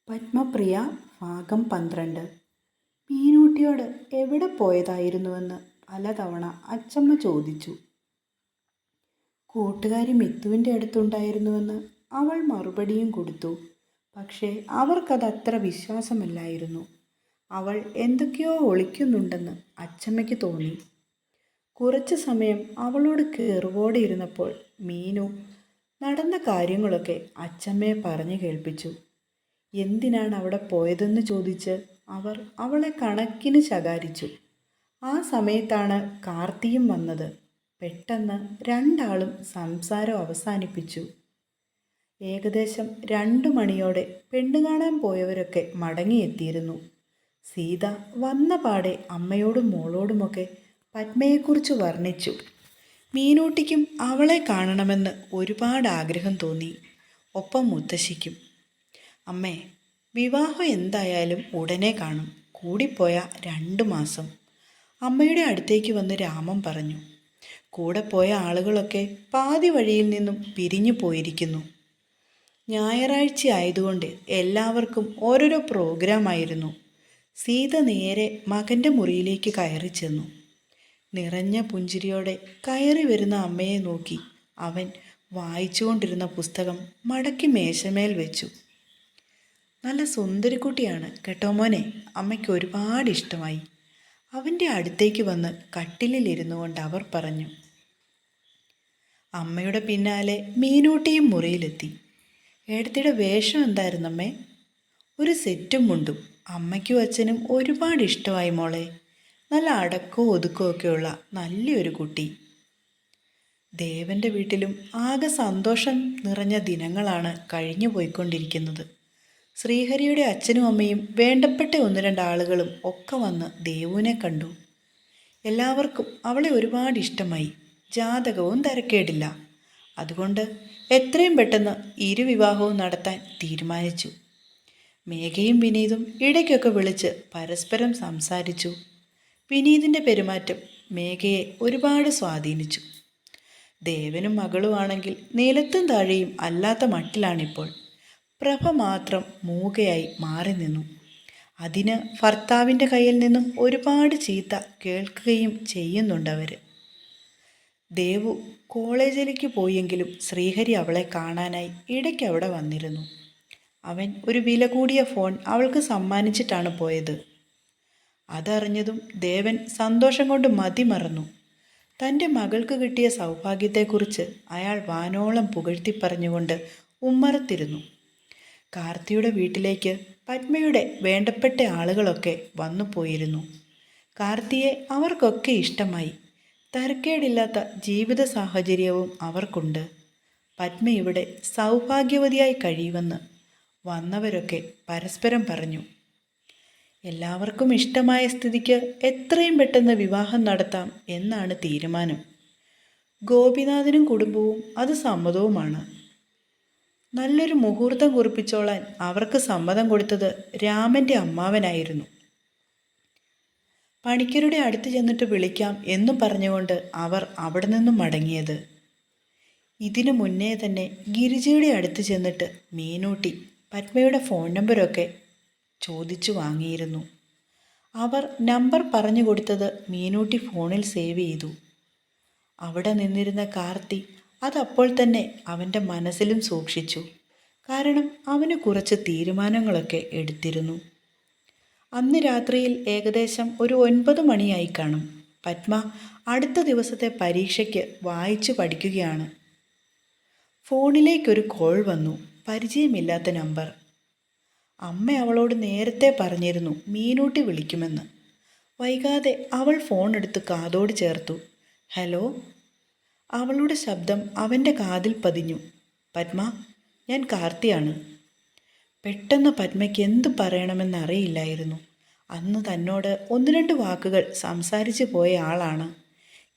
പത്മപ്രിയ ഭാഗം 12. മീനൂട്ടിയോട് എവിടെ പോയതായിരുന്നുവെന്ന് പലതവണ അച്ചമ്മ ചോദിച്ചു. കൂട്ടുകാരി മിത്തുവിൻ്റെ അടുത്തുണ്ടായിരുന്നുവെന്ന് അവൾ മറുപടിയും കൊടുത്തു. പക്ഷേ അവർക്കതത്ര വിശ്വാസമല്ലായിരുന്നു. അവൾ എന്തൊക്കെയോ ഒളിക്കുന്നുണ്ടെന്ന് അച്ചമ്മയ്ക്ക് തോന്നി. കുറച്ചു സമയം അവളോട് കെറുവോടെ ഇരുന്നപ്പോൾ മീനു നടന്ന കാര്യങ്ങളൊക്കെ അച്ചമ്മയെ പറഞ്ഞു കേൾപ്പിച്ചു. എന്തിനാണ് അവിടെ പോയതെന്ന് ചോദിച്ച് അവർ അവളെ കണക്കിന് ശകാരിച്ചു. ആ സമയത്താണ് കാർത്തിയും വന്നത്. പെട്ടെന്ന് രണ്ടാളും സംസാരം അവസാനിപ്പിച്ചു. ഏകദേശം 2 മണിയോടെ പെണ്ണു കാണാൻ പോയവരൊക്കെ മടങ്ങിയെത്തിയിരുന്നു. സീത വന്ന പാടെ അമ്മയോടും മോളോടുമൊക്കെ പത്മയെക്കുറിച്ച് വർണ്ണിച്ചു. മീനൂട്ടിക്കും അവളെ കാണണമെന്ന് ഒരുപാട് ആഗ്രഹം തോന്നി. ഒപ്പം മുത്തശ്ശിക്കും. അമ്മേ, വിവാഹം എന്തായാലും ഉടനെ കാണും, കൂടിപ്പോയ 2 മാസം, അമ്മയുടെ അടുത്തേക്ക് വന്ന് രാമൻ പറഞ്ഞു. കൂടെ പോയ ആളുകളൊക്കെ പാതി വഴിയിൽ നിന്നും പിരിഞ്ഞു പോയിരിക്കുന്നു. ഞായറാഴ്ച ആയതുകൊണ്ട് എല്ലാവർക്കും ഓരോരോ പ്രോഗ്രാമായിരുന്നു. സീത നേരെ മകൻ്റെ മുറിയിലേക്ക് കയറി ചെന്നു. നിറഞ്ഞ പുഞ്ചിരിയോടെ കയറി വരുന്ന അമ്മയെ നോക്കി അവൻ വായിച്ചുകൊണ്ടിരുന്ന പുസ്തകം മടക്കി മേശമേൽ വെച്ചു. നല്ല സുന്ദരിക്കുട്ടിയാണ് കേട്ടോ മോനെ, അമ്മയ്ക്ക് ഒരുപാട് ഇഷ്ടമായി. അവൻ്റെ അടുത്തേക്ക് വന്ന് കട്ടിലിരുന്നു കൊണ്ട് അവർ പറഞ്ഞു. അമ്മയുടെ പിന്നാലെ മീനൂട്ടിയും മുറിയിലെത്തി. ഏടത്തിയുടെ വേഷം എന്തായിരുന്നമ്മേ? ഒരു സെറ്റും മുണ്ടും. അമ്മയ്ക്കും അച്ഛനും ഒരുപാട് ഇഷ്ടമായി മോളെ. നല്ല അടക്കവും ഒതുക്കവും ഒക്കെയുള്ള നല്ലൊരു കുട്ടി. ദേവൻ്റെ വീട്ടിലും ആകെ സന്തോഷം നിറഞ്ഞ ദിനങ്ങളാണ് കഴിഞ്ഞു പോയിക്കൊണ്ടിരിക്കുന്നത്. ശ്രീഹരിയുടെ അച്ഛനും അമ്മയും വേണ്ടപ്പെട്ട 1-2 ആളുകളും ഒക്കെ വന്ന് ദേവുവിനെ കണ്ടു. എല്ലാവർക്കും അവളെ ഒരുപാട് ഇഷ്ടമായി. ജാതകവും തരക്കേടില്ല. അതുകൊണ്ട് എത്രയും പെട്ടെന്ന് ഇരുവിവാഹവും നടത്താൻ തീരുമാനിച്ചു. മേഘയും വിനീതും ഇടയ്ക്കൊക്കെ വിളിച്ച് പരസ്പരം സംസാരിച്ചു. വിനീതിൻ്റെ പെരുമാറ്റം മേഘയെ ഒരുപാട് സ്വാധീനിച്ചു. ദേവനും മകളുമാണെങ്കിൽ നിലത്തും താഴെയും അല്ലാത്ത മട്ടിലാണിപ്പോൾ. പ്രഭ മാത്രം മൂകയായി മാറി നിന്നു. അതിന് ഭർത്താവിൻ്റെ കയ്യിൽ നിന്നും ഒരുപാട് ചീത്ത കേൾക്കുകയും ചെയ്യുന്നുണ്ടവർ. ദേവു കോളേജിലേക്ക് പോയെങ്കിലും ശ്രീഹരി അവളെ കാണാനായി ഇടയ്ക്ക് അവിടെ വന്നിരുന്നു. അവൻ ഒരു വില കൂടിയ ഫോൺ അവൾക്ക് സമ്മാനിച്ചിട്ടാണ് പോയത്. അതറിഞ്ഞതും ദേവൻ സന്തോഷം കൊണ്ട് മതിമറന്നു. തൻ്റെ മകൾക്ക് കിട്ടിയ സൗഭാഗ്യത്തെക്കുറിച്ച് അയാൾ വാനോളം പുകഴ്ത്തി പറഞ്ഞുകൊണ്ട് ഉമ്മറത്തിരുന്നു. കാർത്തിയുടെ വീട്ടിലേക്ക് പത്മയുടെ വേണ്ടപ്പെട്ട ആളുകളൊക്കെ വന്നു പോയിരുന്നു. കാർത്തിയെ അവർക്കൊക്കെ ഇഷ്ടമായി. തരക്കേടില്ലാത്ത ജീവിത സാഹചര്യവും അവർക്കുണ്ട്. പത്മ ഇവിടെ സൗഭാഗ്യവതിയായി കഴിയുമെന്ന് വന്നവരൊക്കെ പരസ്പരം പറഞ്ഞു. എല്ലാവർക്കും ഇഷ്ടമായ സ്ഥിതിക്ക് എത്രയും പെട്ടെന്ന് വിവാഹം നടത്താം എന്നാണ് തീരുമാനം. ഗോപിനാഥനും കുടുംബവും അത് സമ്മതവുമാണ്. നല്ലൊരു മുഹൂർത്തം കുറിപ്പിച്ചോളാൻ അവർക്ക് സമ്മതം കൊടുത്തത് രാമൻ്റെ അമ്മാവനായിരുന്നു. പണിക്കരുടെ അടുത്ത് ചെന്നിട്ട് വിളിക്കാം എന്ന് പറഞ്ഞുകൊണ്ട് അവർ അവിടെ നിന്നും മടങ്ങിയത്. ഇതിനു മുന്നേ തന്നെ ഗിരിജയുടെ അടുത്ത് ചെന്നിട്ട് മീനൂട്ടി പത്മയുടെ ഫോൺ നമ്പരൊക്കെ ചോദിച്ചു വാങ്ങിയിരുന്നു. അവർ നമ്പർ പറഞ്ഞു കൊടുത്തത് മീനൂട്ടി ഫോണിൽ സേവ് ചെയ്തു. അവിടെ നിന്നിരുന്ന കാർത്തി അതപ്പോൾ തന്നെ അവൻ്റെ മനസ്സിലും സൂക്ഷിച്ചു. കാരണം അവന് കുറച്ച് തീരുമാനങ്ങളൊക്കെ എടുത്തിരുന്നു. അന്ന് രാത്രിയിൽ ഏകദേശം ഒരു 9 മണിയായി കാണും. പത്മ അടുത്ത ദിവസത്തെ പരീക്ഷയ്ക്ക് വായിച്ചു പഠിക്കുകയാണ്. ഫോണിലേക്കൊരു കോൾ വന്നു. പരിചയമില്ലാത്ത നമ്പർ. അമ്മ അവളോട് നേരത്തെ പറഞ്ഞിരുന്നു മീനൂട്ടി വിളിക്കുമെന്ന്. വൈകാതെ അവൾ ഫോൺ എടുത്ത് കാതോട് ചേർത്തു. ഹലോ. അവളുടെ ശബ്ദം അവൻ്റെ കാതിൽ പതിഞ്ഞു. പത്മ, ഞാൻ കാർത്തിയാണ്. പെട്ടെന്ന് പത്മയ്ക്ക് എന്തു പറയണമെന്നറിയില്ലായിരുന്നു. അന്ന് തന്നോട് 1-2 വാക്കുകൾ സംസാരിച്ചു പോയ ആളാണ്.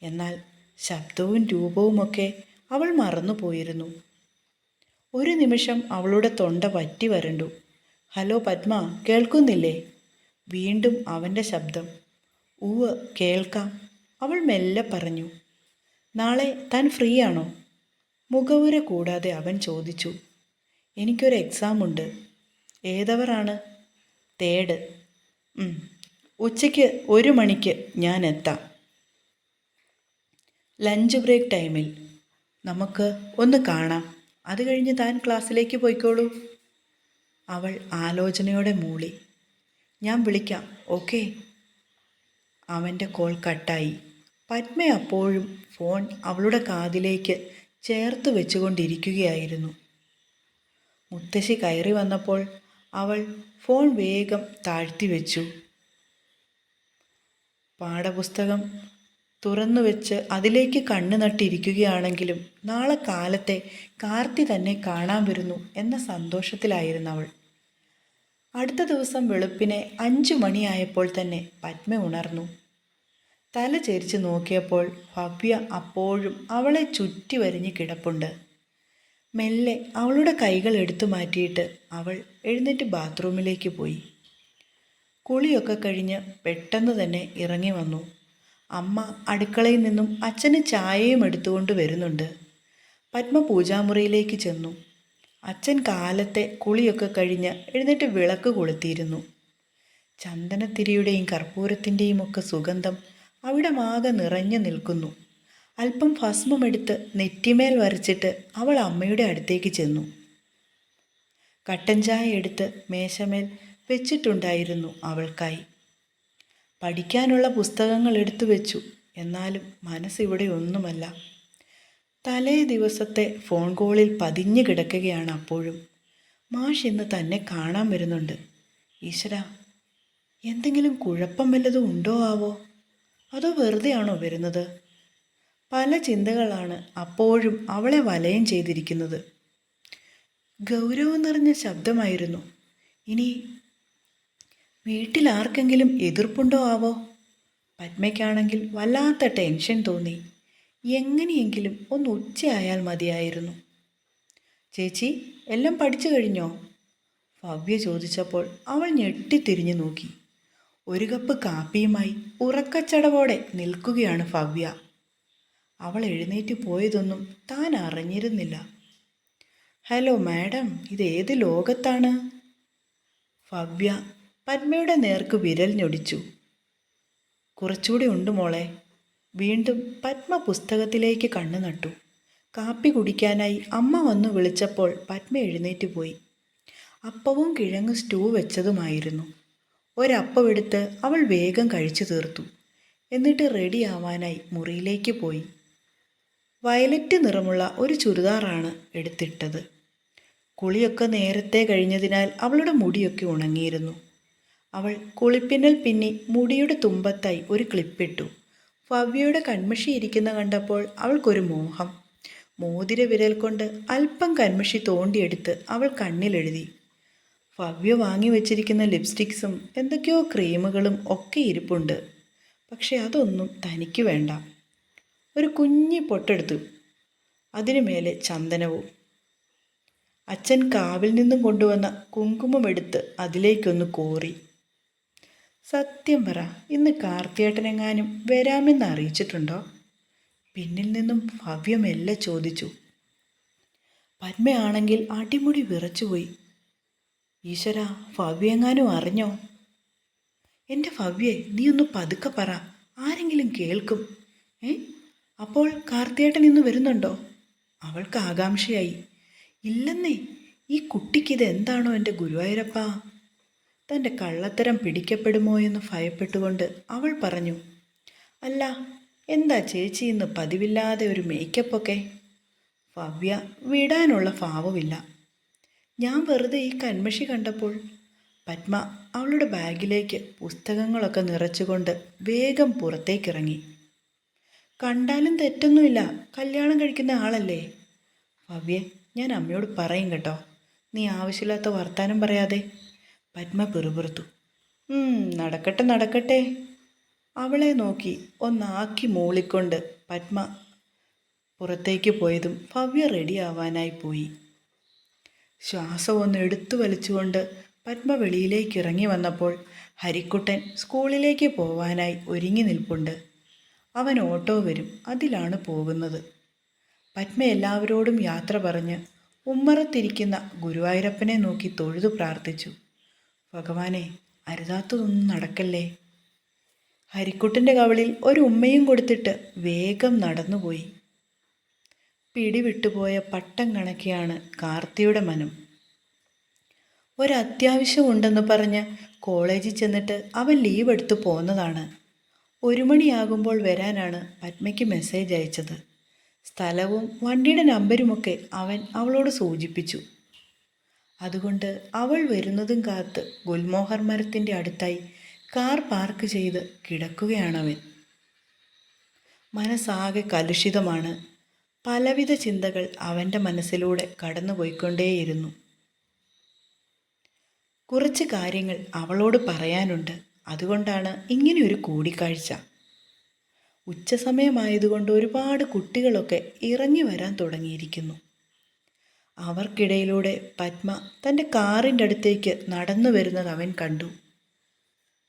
എന്നാൽ ശബ്ദവും രൂപവുമൊക്കെ അവൾ മറന്നുപോയിരുന്നു. ഒരു നിമിഷം അവളുടെ തൊണ്ട വറ്റി വരണ്ടു. ഹലോ പത്മ, കേൾക്കുന്നില്ലേ? വീണ്ടും അവൻ്റെ ശബ്ദം. ഉവ്വ്, കേൾക്കാം, അവൾ മെല്ലെ പറഞ്ഞു. നാളെ താൻ ഫ്രീ ആണോ? മുഖവുര കൂടാതെ അവൻ ചോദിച്ചു. എനിക്കൊരു എക്സാം ഉണ്ട്. ഏതവറാണ്? തേർഡ്. ഉച്ചയ്ക്ക് 1 മണിക്ക് ഞാൻ എത്താം. ലഞ്ച് ബ്രേക്ക് ടൈമിൽ നമുക്ക് ഒന്ന് കാണാം. അത് കഴിഞ്ഞ് താൻ ക്ലാസ്സിലേക്ക് പോയിക്കോളൂ. അവൾ ആലോചനയോടെ മൂളി. ഞാൻ വിളിക്കാം, ഓക്കേ. അവൻ്റെ കോൾ കട്ടായി. പത്മ അപ്പോഴും ഫോൺ അവളുടെ കാതിലേക്ക് ചേർത്ത് വെച്ചുകൊണ്ടിരിക്കുകയായിരുന്നു. മുത്തശ്ശി കയറി വന്നപ്പോൾ അവൾ ഫോൺ വേഗം താഴ്ത്തി വെച്ചു. പാഠപുസ്തകം തുറന്നു വെച്ച് അതിലേക്ക് കണ്ണു നട്ടിരിക്കുകയാണെങ്കിലും നാളെ കാലത്തെ കാർത്തി തന്നെ കാണാൻ വരുന്നു എന്ന സന്തോഷത്തിലായിരുന്നു അവൾ. അടുത്ത ദിവസം വെളുപ്പിനെ 5 മണിയായപ്പോൾ തന്നെ പത്മ ഉണർന്നു. തല ചെരിച്ച് നോക്കിയപ്പോൾ ഭവ്യ അപ്പോഴും അവളെ ചുറ്റി വരിഞ്ഞ് കിടപ്പുണ്ട്. മെല്ലെ അവളുടെ കൈകൾ എടുത്തു മാറ്റിയിട്ട് അവൾ എഴുന്നേറ്റ് ബാത്റൂമിലേക്ക് പോയി. കുളിയൊക്കെ കഴിഞ്ഞ് പെട്ടെന്ന് തന്നെ ഇറങ്ങി വന്നു. അമ്മ അടുക്കളയിൽ നിന്നും അച്ഛന് ചായയും എടുത്തുകൊണ്ട് വരുന്നുണ്ട്. പത്മ പൂജാമുറിയിലേക്ക് ചെന്നു. അച്ഛൻ കാലത്തെ കുളിയൊക്കെ കഴിഞ്ഞ് എഴുന്നേറ്റ് വിളക്ക് കൊളുത്തിയിരുന്നു. ചന്ദനത്തിരിയുടെയും കർപ്പൂരത്തിൻ്റെയും ഒക്കെ സുഗന്ധം അവിടമാകെ നിറഞ്ഞു നിൽക്കുന്നു. അല്പം ഭസ്മമെടുത്ത് നെറ്റിമേൽ വരച്ചിട്ട് അവൾ അമ്മയുടെ അടുത്തേക്ക് ചെന്നു. കട്ടൻ ചായ എടുത്ത് മേശമേൽ വെച്ചിട്ടുണ്ടായിരുന്നു അവൾക്കായി. പഠിക്കാനുള്ള പുസ്തകങ്ങൾ എടുത്തു വെച്ചു. എന്നാലും മനസ്സിവിടെ ഒന്നുമല്ല. തലേ ദിവസത്തെ ഫോൺ കോളിൽ പതിഞ്ഞു കിടക്കുകയാണ് അപ്പോഴും. മാഷ് ഇന്ന് തന്നെ കാണാൻ വരുന്നുണ്ട്. ഈശ്വരാ, എന്തെങ്കിലും കുഴപ്പം വല്ലതും ഉണ്ടോ ആവോ? അതോ വെറുതെയാണോ വരുന്നത്? പല ചിന്തകളാണ് അപ്പോഴും അവളെ വലയം ചെയ്തിരിക്കുന്നത്. ഗൗരവം നിറഞ്ഞ ശബ്ദമായിരുന്നു. ഇനി വീട്ടിൽ ആർക്കെങ്കിലും എതിർപ്പുണ്ടോ ആവോ? പത്മയ്ക്കാണെങ്കിൽ വല്ലാത്ത ടെൻഷൻ തോന്നി. എങ്ങനെയെങ്കിലും ഒന്ന് ഉച്ചയായാൽ മതിയായിരുന്നു. ചേച്ചി, എല്ലാം പഠിച്ചു കഴിഞ്ഞോ? ഭവ്യ ചോദിച്ചപ്പോൾ അവൾ ഞെട്ടിത്തിരിഞ്ഞു നോക്കി. ഒരു കപ്പ് കാപ്പിയുമായി ഉറക്കച്ചടവോടെ നിൽക്കുകയാണ് ഭവ്യ. അവൾ എഴുന്നേറ്റ് പോയതൊന്നും താൻ അറിഞ്ഞിരുന്നില്ല. ഹലോ മാഡം, ഇതേത് ലോകത്താണ്? ഭവ്യ പത്മയുടെ നേർക്ക് വിരൽ ഞൊടിച്ചു. കുറച്ചുകൂടി ഉണ്ട് മോളെ. വീണ്ടും പത്മ പുസ്തകത്തിലേക്ക് കണ്ണു നട്ടു. കാപ്പി കുടിക്കാനായി അമ്മ വന്നു വിളിച്ചപ്പോൾ പത്മ എഴുന്നേറ്റ് പോയി. അപ്പവും കിഴങ്ങ് സ്റ്റൂ വെച്ചതുമായിരുന്നു. ഒരപ്പമെടുത്ത് അവൾ വേഗം കഴിച്ചു തീർത്തു. എന്നിട്ട് റെഡിയാവാനായി മുറിയിലേക്ക് പോയി. വയലറ്റ് നിറമുള്ള ഒരു ചുരിദാറാണ് എടുത്തിട്ടത്. കുളിയൊക്കെ നേരത്തെ കഴിഞ്ഞതിനാൽ അവളുടെ മുടിയൊക്കെ ഉണങ്ങിയിരുന്നു. അവൾ കുളിപ്പിന്നൽ പിന്നി മുടിയുടെ തുമ്പത്തായി ഒരു ക്ലിപ്പിട്ടു. ഭവ്യയുടെ കൺമഷി ഇരിക്കുന്ന കണ്ടപ്പോൾ അവൾക്കൊരു മോഹം. മോതിര വിരൽ കൊണ്ട് അല്പം കൺമഷി തോണ്ടിയെടുത്ത് അവൾ കണ്ണിലെഴുതി. ഭവ്യ വാങ്ങി വെച്ചിരിക്കുന്ന ലിപ്സ്റ്റിക്സും എന്തൊക്കെയോ ക്രീമുകളും ഒക്കെ ഇരിപ്പുണ്ട്. പക്ഷെ അതൊന്നും തനിക്ക് വേണ്ട. ഒരു കുഞ്ഞി പൊട്ടെടുത്തു. അതിനു മേലെ ചന്ദനവും. അച്ഛൻ കാവിൽ നിന്നും കൊണ്ടുവന്ന കുങ്കുമമെടുത്ത് അതിലേക്കൊന്ന് കോറി. സത്യം പറ, ഇന്ന് കാർത്തിയേട്ടനെങ്ങാനും വരാമെന്ന് അറിയിച്ചിട്ടുണ്ടോ? പിന്നിൽ നിന്നും ഭവ്യ മെല്ലെ ചോദിച്ചു. പത്മയാണെങ്കിൽ അടിമുടി വിറച്ചുപോയി. ഈശ്വര, ഭവ്യെങ്ങാനും അറിഞ്ഞോ? എൻ്റെ ഭവ്യെ, നീ ഒന്ന് പതുക്കെ പറ, ആരെങ്കിലും കേൾക്കും. അപ്പോൾ കാർത്തിയേട്ടൻ ഇന്ന് വരുന്നുണ്ടോ? അവൾക്ക് ആകാംക്ഷയായി. ഇല്ലെന്നേ, ഈ കുട്ടിക്കിത് എന്താണോ എൻ്റെ ഗുരുവായൂരപ്പാ. തൻ്റെ കള്ളത്തരം പിടിക്കപ്പെടുമോ എന്ന് ഭയപ്പെട്ടുകൊണ്ട് അവൾ പറഞ്ഞു. അല്ല, എന്താ ചേച്ചി ഇന്ന് പതിവില്ലാതെ ഒരു മേക്കപ്പൊക്കെ? ഭവ്യ വിടാനുള്ള ഭാവമില്ല. ഞാൻ വെറുതെ ഈ കൺമഷി കണ്ടപ്പോൾ. പത്മ അവളുടെ ബാഗിലേക്ക് പുസ്തകങ്ങളൊക്കെ നിറച്ചുകൊണ്ട് വേഗം പുറത്തേക്കിറങ്ങി. കണ്ടാലും തെറ്റൊന്നുമില്ല, കല്യാണം കഴിക്കുന്ന ആളല്ലേ. ഭവ്യെ, ഞാൻ അമ്മയോട് പറയും കേട്ടോ, നീ ആവശ്യമില്ലാത്ത വർത്താനം പറയാതെ. പത്മ പിറുപിറുത്തു. നടക്കട്ടെ നടക്കട്ടെ. അവളെ നോക്കി ഒന്നാക്കി മൂളിക്കൊണ്ട് പത്മ പുറത്തേക്ക് പോയതും ഭവ്യ റെഡിയാവാനായി പോയി. ശ്വാസം ഒന്ന് എടുത്തു വലിച്ചുകൊണ്ട് പത്മ വെളിയിലേക്ക് ഇറങ്ങി വന്നപ്പോൾ ഹരിക്കുട്ടൻ സ്കൂളിലേക്ക് പോവാനായി ഒരുങ്ങി നിൽപ്പുണ്ട്. അവൻ ഓട്ടോ വരും, അതിലാണ് പോകുന്നത്. പത്മ എല്ലാവരോടും യാത്ര പറഞ്ഞ് ഉമ്മറത്തിരിക്കുന്ന ഗുരുവായൂരപ്പനെ നോക്കി തൊഴുതു പ്രാർത്ഥിച്ചു. ഭഗവാനെ, അരുതാത്തതൊന്നും നടക്കല്ലേ. ഹരിക്കുട്ടൻ്റെ കവളിൽ ഒരു ഉമ്മയും കൊടുത്തിട്ട് വേഗം നടന്നുപോയി. പിടിവിട്ടുപോയ പട്ടം കണക്കെയാണ് കാർത്തിയുടെ മനം. ഒരത്യാവശ്യമുണ്ടെന്ന് പറഞ്ഞ് കോളേജിൽ ചെന്നിട്ട് അവൻ ലീവ് എടുത്ത് പോന്നതാണ്. 1 മണിയാകുമ്പോൾ വരാനാണ് പത്മയ്ക്ക് മെസ്സേജ് അയച്ചത്. സ്ഥലവും വണ്ടിയുടെ നമ്പരുമൊക്കെ അവൻ അവളോട് സൂചിപ്പിച്ചു. അതുകൊണ്ട് അവൾ വരുന്നതും കാത്ത് ഗുൽമോഹർ മരത്തിൻ്റെ അടുത്തായി കാർ പാർക്ക് ചെയ്ത് കിടക്കുകയാണവൻ. മനസ്സാകെ കലുഷിതമാണ്. പലവിധ ചിന്തകൾ അവൻ്റെ മനസ്സിലൂടെ കടന്നുപോയിക്കൊണ്ടേയിരുന്നു. കുറച്ച് കാര്യങ്ങൾ അവളോട് പറയാനുണ്ട്. അതുകൊണ്ടാണ് ഇങ്ങനെയൊരു കൂടിക്കാഴ്ച. ഉച്ചസമയമായതുകൊണ്ട് ഒരുപാട് കുട്ടികളൊക്കെ ഇറങ്ങി വരാൻ തുടങ്ങിയിരിക്കുന്നു. അവർക്കിടയിലൂടെ പത്മ തൻ്റെ കാറിൻ്റെ അടുത്തേക്ക് നടന്നു വരുന്നത് അവൻ കണ്ടു.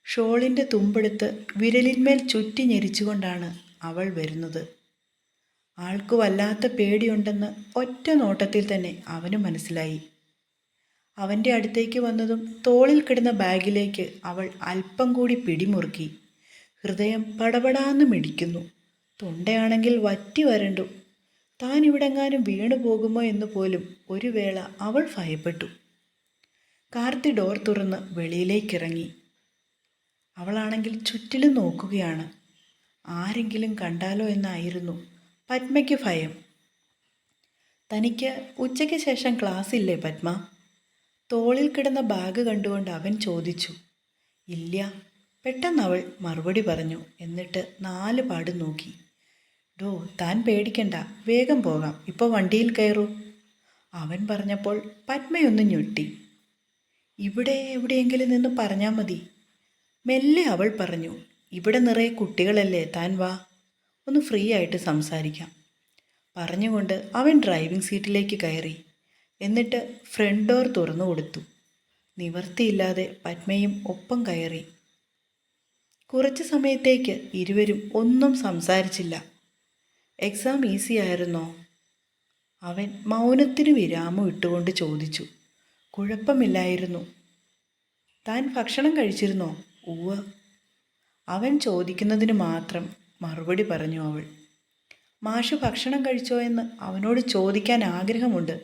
ഷോളിൻ്റെ തുമ്പെടുത്ത് വിരലിന്മേൽ ചുറ്റി ഞെരിച്ചുകൊണ്ടാണ് അവൾ വരുന്നത്. ആൾക്ക് വല്ലാത്ത പേടിയുണ്ടെന്ന് ഒറ്റ നോട്ടത്തിൽ തന്നെ അവന് മനസ്സിലായി. അവൻ്റെ അടുത്തേക്ക് വന്നതും തോളിൽ കിടന്ന ബാഗിലേക്ക് അവൾ അല്പം കൂടി പിടിമുറുക്കി. ഹൃദയം പടപടാന്ന് മിടിക്കുന്നു. തൊണ്ടയാണെങ്കിൽ വറ്റി വരണ്ടു. താൻ ഇവിടെങ്ങാനും വീണു പോകുമോ എന്ന് പോലും ഒരു വേള അവൾ ഭയപ്പെട്ടു. കാർത്തി ഡോർ തുറന്ന് വെളിയിലേക്കിറങ്ങി. അവളാണെങ്കിൽ ചുറ്റിലും നോക്കുകയാണ്. ആരെങ്കിലും കണ്ടാലോ എന്നായിരുന്നു പത്മയ്ക്ക് ഭയം. തനിക്ക് ഉച്ചയ്ക്ക് ശേഷം ക്ലാസ് ഇല്ലേ പത്മ? തോളിൽ കിടന്ന ബാഗ് കണ്ടുകൊണ്ട് അവൻ ചോദിച്ചു. ഇല്ല, പെട്ടെന്ന് അവൾ മറുപടി പറഞ്ഞു. എന്നിട്ട് 4 പാട് നോക്കി. ഡോ, താൻ പേടിക്കണ്ട, വേഗം പോകാം, ഇപ്പോൾ വണ്ടിയിൽ കയറൂ. അവൻ പറഞ്ഞപ്പോൾ പത്മയൊന്ന് ഞൊട്ടി. ഇവിടെ എവിടെയെങ്കിലും നിന്ന് പറഞ്ഞാൽ മതി. മെല്ലെ അവൾ പറഞ്ഞു. ഇവിടെ നിറയെ കുട്ടികളല്ലേ, താൻ വാ, ഒന്ന് ഫ്രീ ആയിട്ട് സംസാരിക്കാം. പറഞ്ഞുകൊണ്ട് അവൻ ഡ്രൈവിംഗ് സീറ്റിലേക്ക് കയറി. എന്നിട്ട് ഫ്രണ്ട് ഡോർ തുറന്നു കൊടുത്തു. നിവർത്തിയില്ലാതെ പത്മയും ഒപ്പം കയറി. കുറച്ച് സമയത്തേക്ക് ഇരുവരും ഒന്നും സംസാരിച്ചില്ല. എക്സാം ഈസി ആയിരുന്നോ? അവൻ മൗനത്തിന് വിരാമം ഇട്ടുകൊണ്ട് ചോദിച്ചു. കുഴപ്പമില്ലായിരുന്നു. താൻ ഭക്ഷണം കഴിച്ചിരുന്നോ? ഉവ്വ്. അവൻ ചോദിക്കുന്നതിന് മാത്രം മറുപടി പറഞ്ഞു അവൾ. മാഷ് ഭക്ഷണം കഴിച്ചോ എന്ന് അവനോട് ചോദിക്കാൻ ആഗ്രഹമുണ്ട്.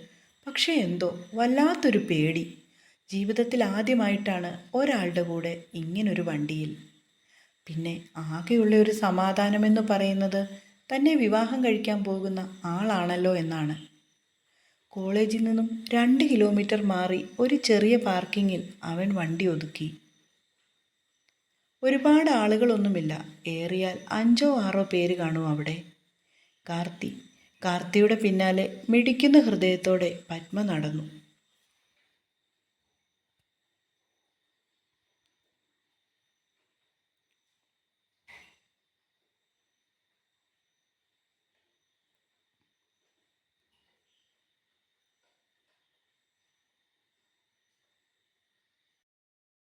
പക്ഷേ എന്തോ വല്ലാത്തൊരു പേടി. ജീവിതത്തിൽ ആദ്യമായിട്ടാണ് ഒരാളുടെ കൂടെ ഇങ്ങനൊരു വണ്ടിയിൽ. പിന്നെ ആകെയുള്ള ഒരു സമാധാനമെന്ന് പറയുന്നത് തന്നെ വിവാഹം കഴിക്കാൻ പോകുന്ന ആളാണല്ലോ എന്നാണ്. കോളേജിൽ നിന്നും 2 കിലോമീറ്റർ മാറി ഒരു ചെറിയ പാർക്കിങ്ങിൽ അവൻ വണ്ടി ഒതുക്കി. ഒരുപാട് ആളുകളൊന്നുമില്ല. ഏറിയാൽ 5ഓ 6ഓ പേര് കാണും അവിടെ. കാർത്തിയുടെ പിന്നാലെ മിടിക്കുന്ന ഹൃദയത്തോടെ പത്മ നടന്നു.